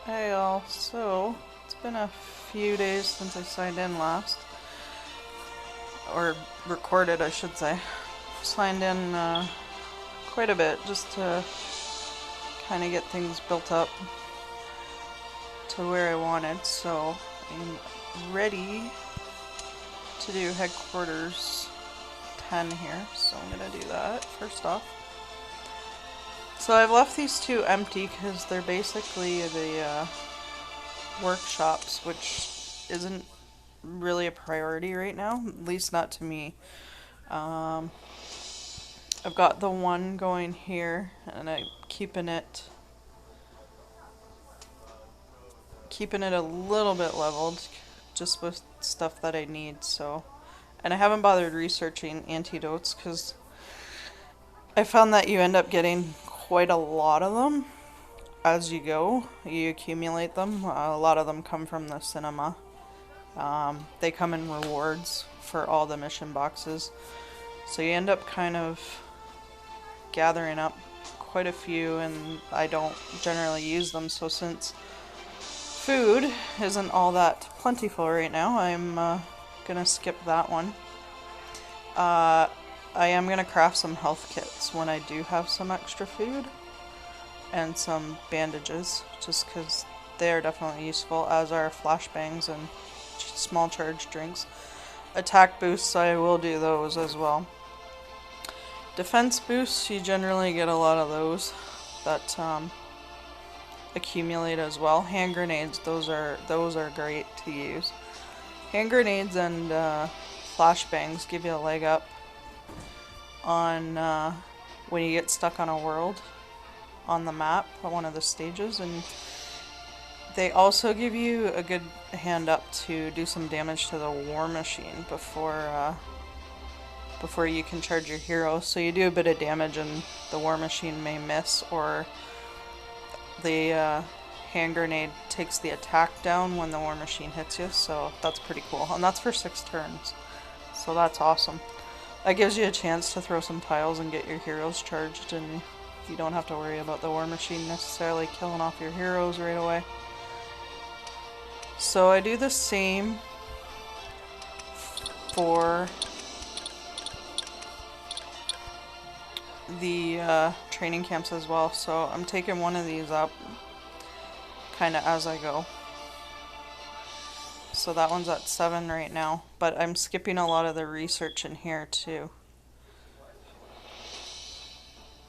Hey all, so it's been a few days since I signed in last, or recorded I should say. Signed in quite a bit just to kind of get things built up to where I wanted, so I'm ready to do headquarters 10 here, so I'm gonna do that first off. So I've left these two empty because they're basically the workshops, which isn't really a priority right now, at least not to me. Um, I've got the one going here, and I'm keeping it a little bit leveled, just with stuff that I need. So, and I haven't bothered researching antidotes because I found that you end up getting quite a lot of them as you go. You accumulate them. A lot of them come from the cinema. They come in rewards for all the mission boxes. So you end up kind of gathering up quite a few, and I don't generally use them. So since food isn't all that plentiful right now, I'm gonna skip that one. Uh, I am gonna craft some health kits when I do have some extra food and some bandages, just because they are definitely useful, as are flashbangs and small charge drinks. Attack boosts, I will do those as well. Defense boosts, you generally get a lot of those that accumulate as well. Hand grenades, those are great to use. Hand grenades and flashbangs give you a leg up on when you get stuck on a world on the map on one of the stages, and they also give you a good hand up to do some damage to the war machine before you can charge your hero. So you do a bit of damage and the war machine may miss, or the hand grenade takes the attack down when the war machine hits you, so that's pretty cool. And that's for 6 turns, so that's awesome. That gives you a chance to throw some tiles and get your heroes charged, and you don't have to worry about the war machine necessarily killing off your heroes right away. So I do the same for the training camps as well. So I'm taking one of these up kind of as I go. So that one's at 7 right now, but I'm skipping a lot of the research in here too.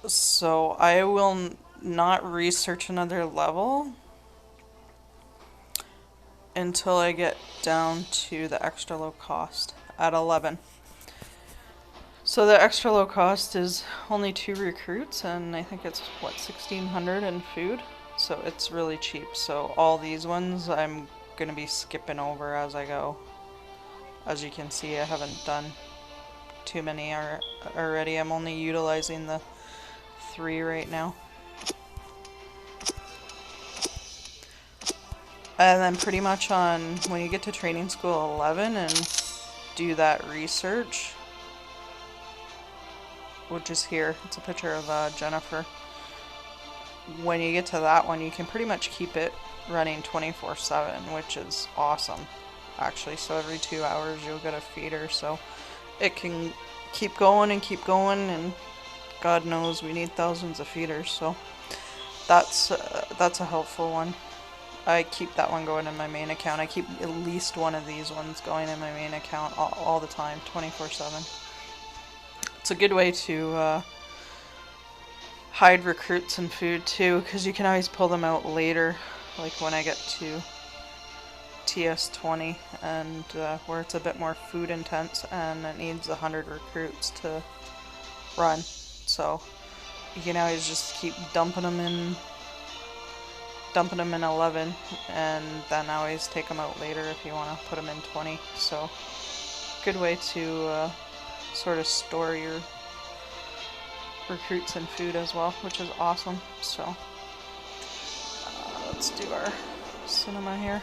So I will not research another level until I get down to the extra low cost at 11. So the extra low cost is only 2 recruits, and I think it's what, 1600 in food, so it's really cheap. So all these ones I'm gonna be skipping over as I go. As you can see, I haven't done too many already. I'm only utilizing the 3 right now. And then pretty much on when you get to training school 11 and do that research, which is here, it's a picture of Jennifer. When you get to that one, you can pretty much keep it running 24/7, which is awesome actually. So every 2 hours you'll get a feeder, so it can keep going, and God knows we need thousands of feeders, so that's a helpful one. I keep that one going in my main account. I keep at least one of these ones going in my main account all the time, 24/7. It's a good way to hide recruits and food too, because you can always pull them out later, like when I get to TS20 and where it's a bit more food intense and it needs 100 recruits to run. So you can always just keep dumping them in 11, and then always take them out later if you want to put them in 20. So good way to sort of store your recruits and food as well, which is awesome. So let's do our cinema here.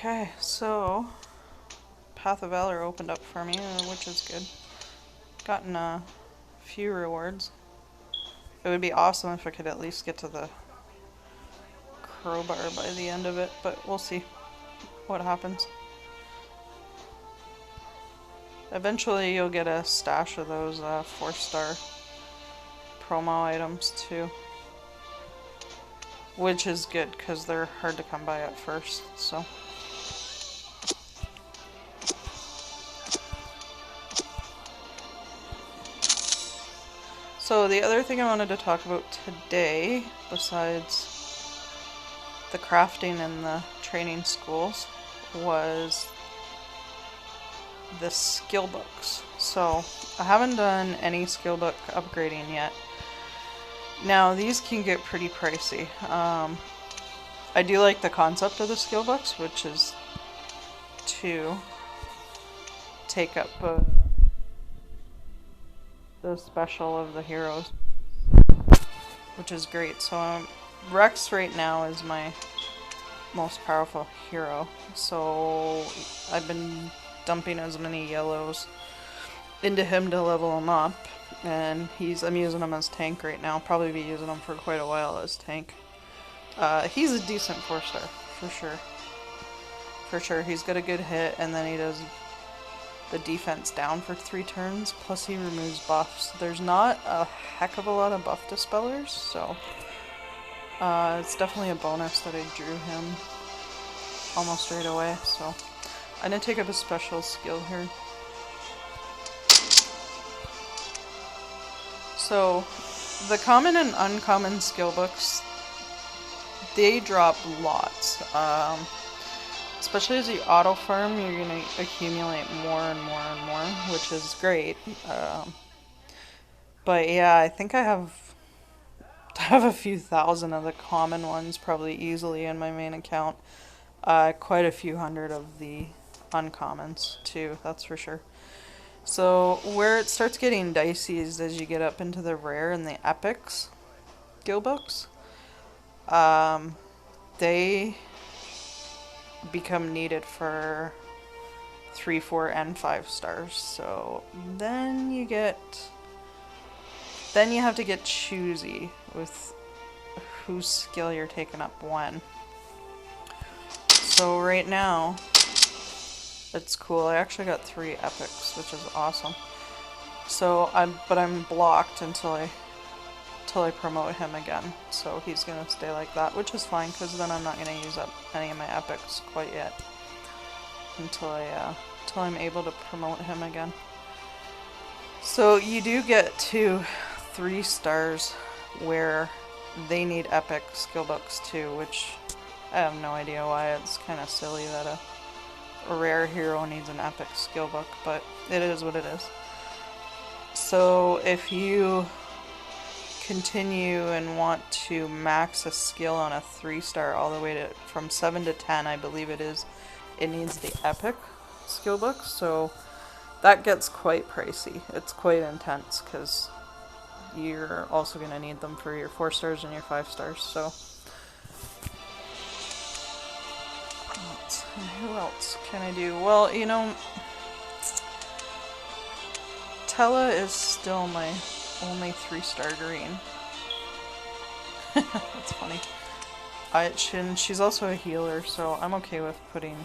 Okay, so Path of Valor opened up for me, which is good. Gotten a few rewards. It would be awesome if I could at least get to the crowbar by the end of it, but we'll see what happens. Eventually you'll get a stash of those 4-star promo items too. Which is good, because they're hard to come by at first, so. So the other thing I wanted to talk about today, besides the crafting and the training schools, was the skill books. So I haven't done any skill book upgrading yet. Now these can get pretty pricey. I do like the concept of the skill books, which is to take up the special of the heroes, which is great. So Rex right now is my most powerful hero, so I've been dumping as many yellows into him to level him up, and I'm using him as tank right now. Probably be using him for quite a while as tank. He's a decent 4-star for sure. For sure, he's got a good hit, and then he does the defense down for 3 turns, plus he removes buffs. There's not a heck of a lot of buff dispellers, so it's definitely a bonus that I drew him almost right away. So I'm gonna take up a special skill here. So the common and uncommon skill books, they drop lots. Especially as you auto farm, you're going to accumulate more and more and more, which is great. But yeah, I think I have a few thousand of the common ones probably easily in my main account. Quite a few hundred of the uncommons too, that's for sure. So where it starts getting dicey is as you get up into the rare and the epics skill books. They become needed for 3, 4, and 5 stars. So then you have to get choosy with whose skill you're taking up when. So right now, it's cool. I actually got 3 epics, which is awesome. So I'm blocked until I promote him again. So he's gonna stay like that, which is fine, because then I'm not gonna use up any of my epics quite yet until I'm able to promote him again. So you do get to 3 stars where they need epic skill books too, which I have no idea why. It's kind of silly that a rare hero needs an epic skill book, but it is what it is. So if you continue and want to max a skill on a 3-star all the way to from 7 to 10, I believe it needs the epic skill book, so that gets quite pricey. It's quite intense because you're also going to need them for your 4 stars and your 5 stars. So who else can I do? Well, you know, Tella is still my only 3-star green. That's funny. She's also a healer, so I'm okay with putting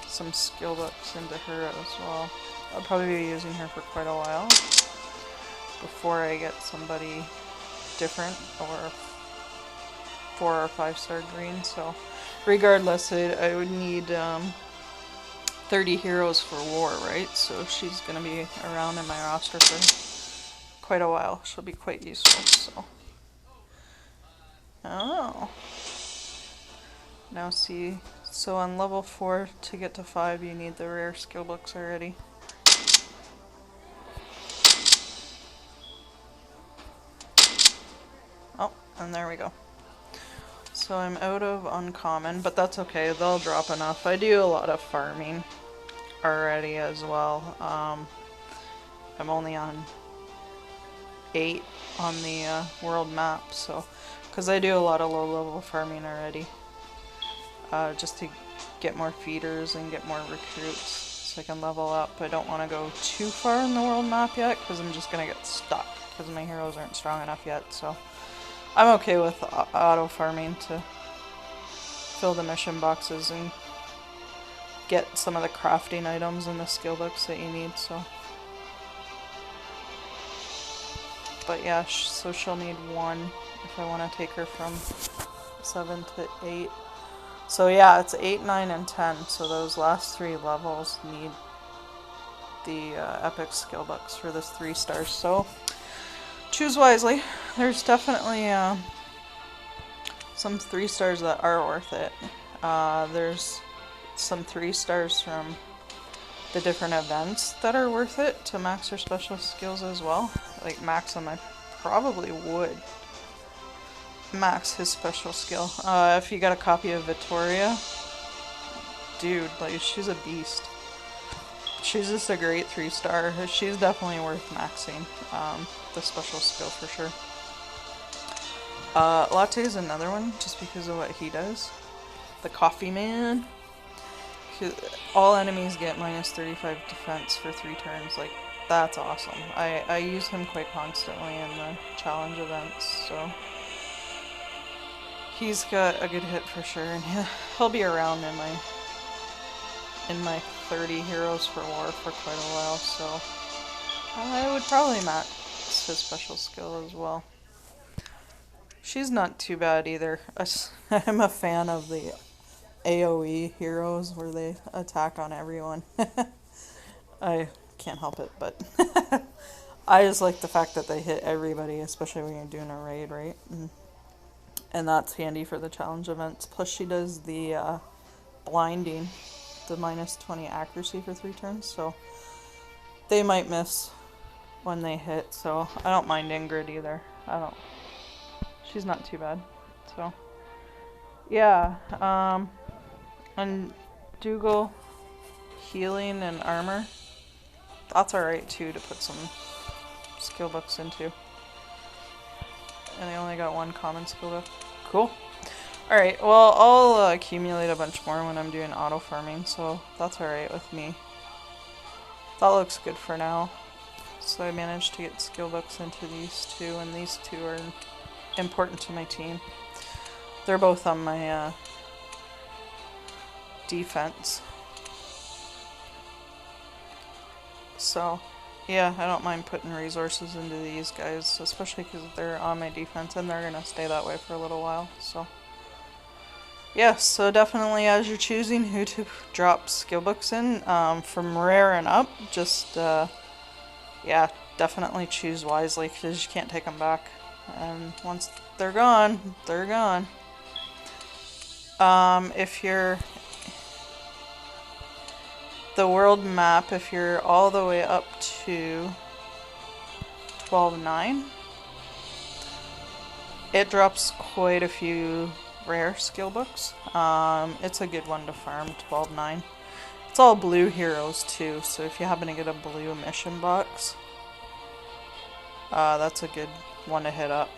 some skill books into her as well. I'll probably be using her for quite a while before I get somebody different, or 4 or 5-star green. So regardless, I would need 30 heroes for war, right? So she's gonna be around in my roster for quite a while. She'll be quite useful, so. Oh. Now see, so on level 4 to get to 5 you need the rare skill books already. Oh, and there we go. So I'm out of uncommon, but that's okay, they'll drop enough. I do a lot of farming already as well. I'm only on 8 on the world map, so because I do a lot of low level farming already, just to get more feeders and get more recruits so I can level up. I don't want to go too far in the world map yet because I'm just going to get stuck because my heroes aren't strong enough yet. So I'm okay with auto farming to fill the mission boxes and get some of the crafting items and the skill books that you need. So, but yeah, so she'll need 1 if I want to take her from 7 to 8. So yeah, it's 8, 9, and 10. So those last 3 levels need the epic skill books for this 3 stars. So choose wisely. There's definitely some 3 stars that are worth it. There's some 3 stars from the different events that are worth it to max your special skills as well. Like Maxim, I probably would max his special skill. If you got a copy of Vittoria, dude, like, she's a beast. She's just a great 3-star. She's definitely worth maxing the special skill for sure. Latte is another one just because of what he does. The coffee man. All enemies get minus 35 defense for 3 turns. Like, that's awesome. I use him quite constantly in the challenge events, so he's got a good hit for sure, and he'll be around in my 30 heroes for war for quite a while, so I would probably max his special skill as well. She's not too bad either. I'm a fan of the AoE heroes where they attack on everyone. I can't help it, but I just like the fact that they hit everybody, especially when you're doing a raid, right? And that's handy for the challenge events. Plus she does the blinding, the minus 20 accuracy for 3 turns, so they might miss when they hit, so I don't mind Ingrid either. She's not too bad. So yeah, and Dougal healing and armor, that's alright too to put some skill books into. And I only got 1 common skill book. Cool. Alright, well, I'll accumulate a bunch more when I'm doing auto farming, so that's alright with me. That looks good for now. So I managed to get skill books into these 2, and these 2 are important to my team. They're both on my defense. So yeah, I don't mind putting resources into these guys, especially because they're on my defense and they're gonna stay that way for a little while. So yeah, so definitely as you're choosing who to drop skill books in, from rare and up, just yeah, definitely choose wisely because you can't take them back. And once they're gone, they're gone. If you're the world map, if you're all the way up to 12.9, it drops quite a few rare skill books. It's a good one to farm, 12.9. It's all blue heroes too, so if you happen to get a blue mission box, that's a good one to hit up.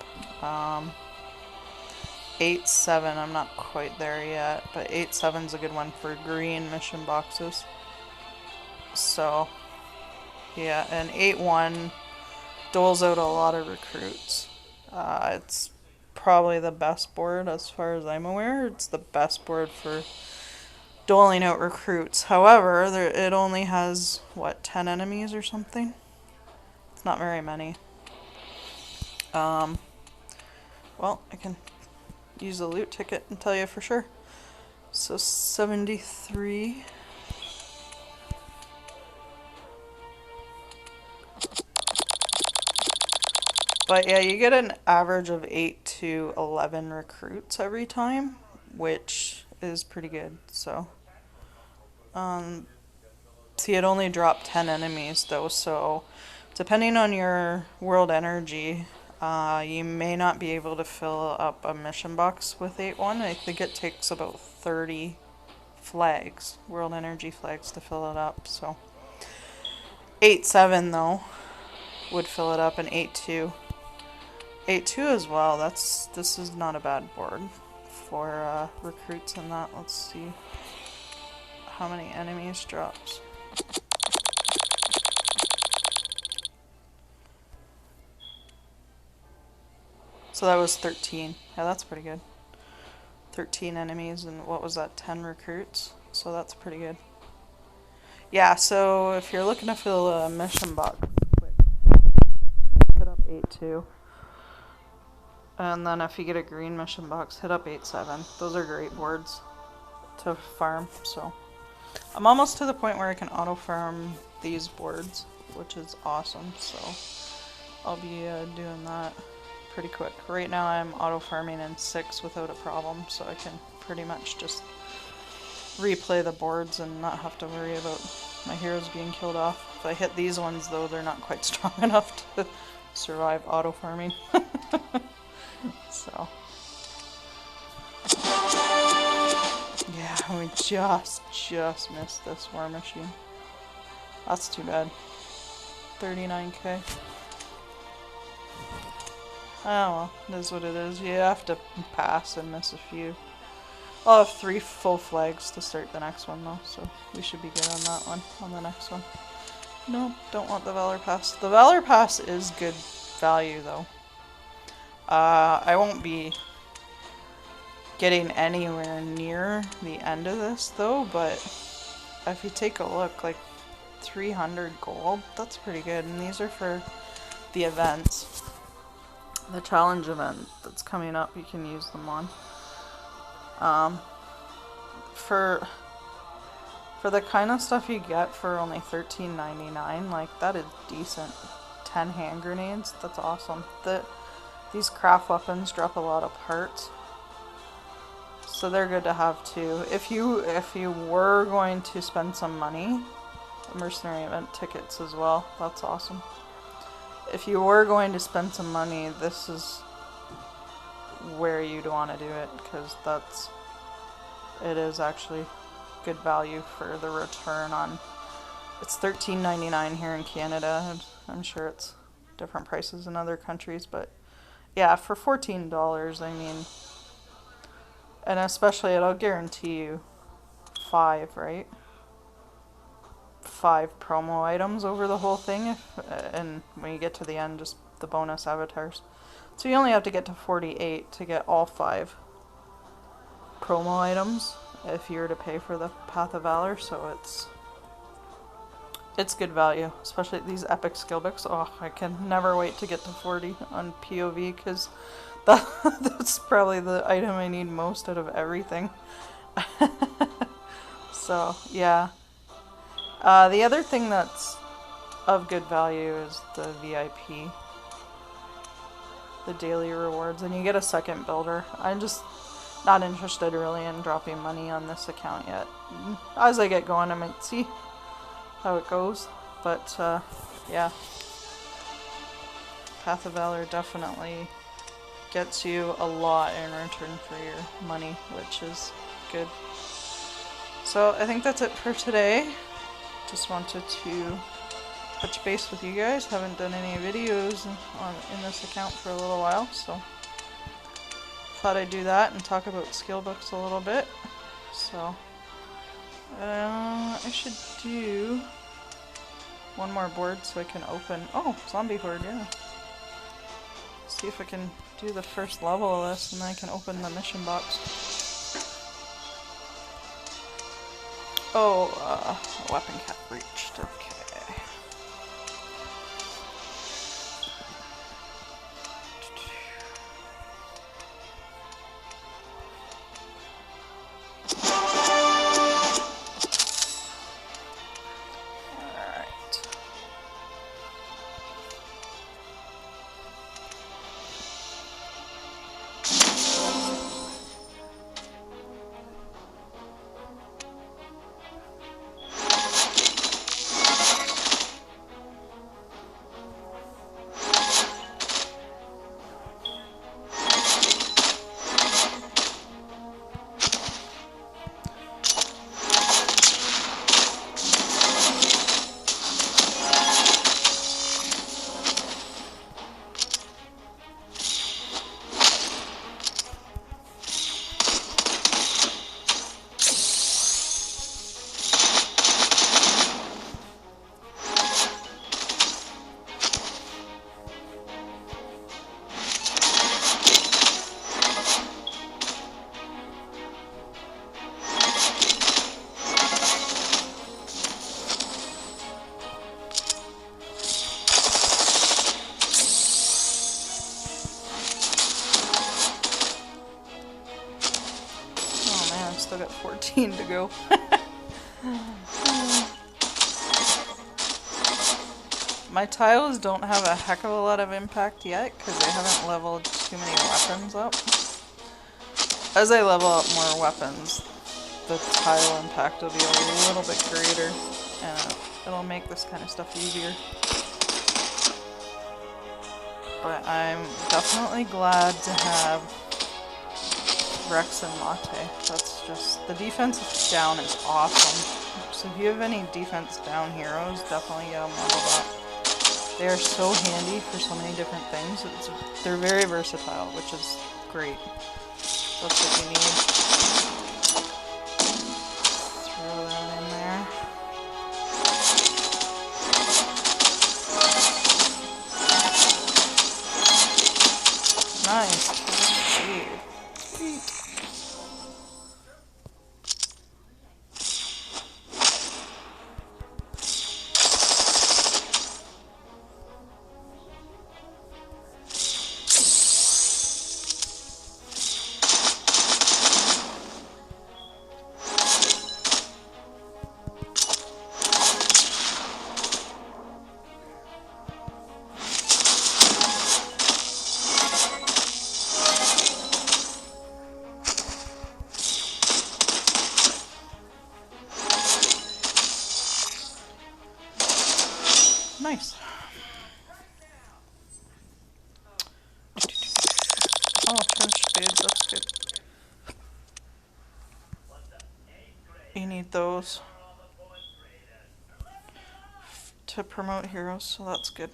8.7, I'm not quite there yet, but 8.7 is a good one for green mission boxes. So yeah, and 8.1 doles out a lot of recruits. It's probably the best board as far as I'm aware. It's the best board for doling out recruits. However, it only has, what, 10 enemies or something? It's not very many. Well, I can use the loot ticket and tell you for sure. So 73. But yeah, you get an average of 8 to 11 recruits every time, which is pretty good. So, see, it only dropped 10 enemies though, so depending on your world energy, you may not be able to fill up a mission box with 8.1. I think it takes about 30 flags, world energy flags, to fill it up. So 8.7 though would fill it up, and 8.2. 8.2 as well. This is not a bad board for recruits and that. Let's see. how many enemies drops. So that was 13. Yeah, that's pretty good. 13 enemies and what was that, 10 recruits? So that's pretty good. Yeah, so if you're looking to fill a mission box quick, hit up 8-2. And then if you get a green mission box, hit up 8-7. Those are great boards to farm, so. I'm almost to the point where I can auto farm these boards, which is awesome, so I'll be doing that pretty quick. Right now I'm auto farming in 6 without a problem, so I can pretty much just replay the boards and not have to worry about my heroes being killed off. If I hit these ones though, they're not quite strong enough to survive auto farming. So yeah, we just missed this war machine. That's too bad. 39k. Oh well, it is what it is. You have to pass and miss a few. I'll have 3 full flags to start the next one though, so we should be good on that one, on the next one. No, don't want the Valor Pass. The Valor Pass is good value though. I won't be getting anywhere near the end of this though, but if you take a look, like 300 gold, that's pretty good, and these are for the events. The challenge event that's coming up, you can use them on. For the kind of stuff you get for only $13.99, like that is decent. 10 hand grenades, that's awesome. These craft weapons drop a lot of parts, so they're good to have too. If you were going to spend some money, mercenary event tickets as well, that's awesome. If you were going to spend some money, this is where you'd want to do it, because it is actually good value for the return on. It's $13.99 here in Canada, and I'm sure it's different prices in other countries, but yeah, for $14, I mean, and especially it'll guarantee you 5, right? 5 promo items over the whole thing, and when you get to the end, just the bonus avatars. So you only have to get to 48 to get all 5 promo items if you were to pay for the Path of Valor, so it's good value, especially these epic skill books. Oh, I can never wait to get to 40 on POV, because that's probably the item I need most out of everything. So yeah. The other thing that's of good value is the VIP, the daily rewards, and you get a second builder. I'm just not interested really in dropping money on this account yet. As I get going, I might see how it goes, but yeah, Path of Valor definitely gets you a lot in return for your money, which is good. So I think that's it for today. Just wanted to touch base with you guys. Haven't done any videos in this account for a little while, so thought I'd do that and talk about skill books a little bit. So I should do one more board so I can open. Oh, zombie horde, yeah. See if I can do the first level of this and then I can open the mission box. Oh, weapon cap reached. Okay. still got 14 to go. My tiles don't have a heck of a lot of impact yet because I haven't leveled too many weapons up. As I level up more weapons, the tile impact will be a little bit greater, and it'll make this kind of stuff easier. But I'm definitely glad to have Rex and Latte. That's just, the defense down is awesome. So if you have any defense down heroes, definitely get them leveled up. They are so handy for so many different things. They're very versatile, which is great. That's what you need. Throw that in there. Nice. Sweet. Nice. Oh, French spades, that's good. You need those to promote heroes, so that's good.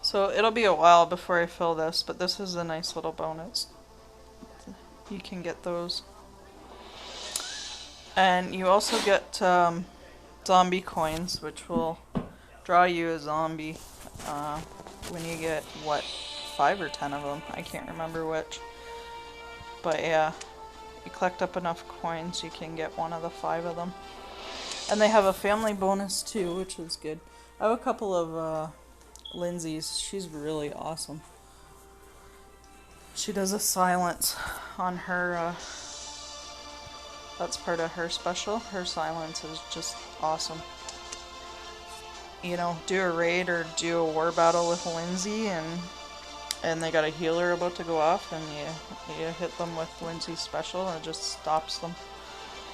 So it'll be a while before I fill this, but this is a nice little bonus. You can get those. And you also get zombie coins, which will draw you a zombie when you get, what, 5 or 10 of them? I can't remember which. But yeah, you collect up enough coins, you can get one of the 5 of them. And they have a family bonus too, which is good. I have a couple of Lindsay's. She's really awesome. She does a silence on her, that's part of her special. Her silence is just awesome. You know, do a raid or do a war battle with Lindsay and they got a healer about to go off and you hit them with Lindsay's special and it just stops them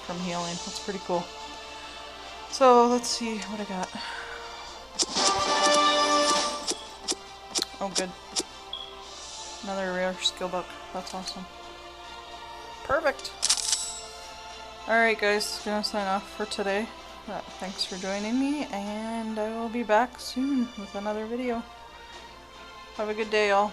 from healing. That's pretty cool. So let's see what I got. Oh good. Another rare skill book. That's awesome. Perfect. Alright guys, gonna sign off for today. Thanks for joining me, and I will be back soon with another video. Have a good day, y'all.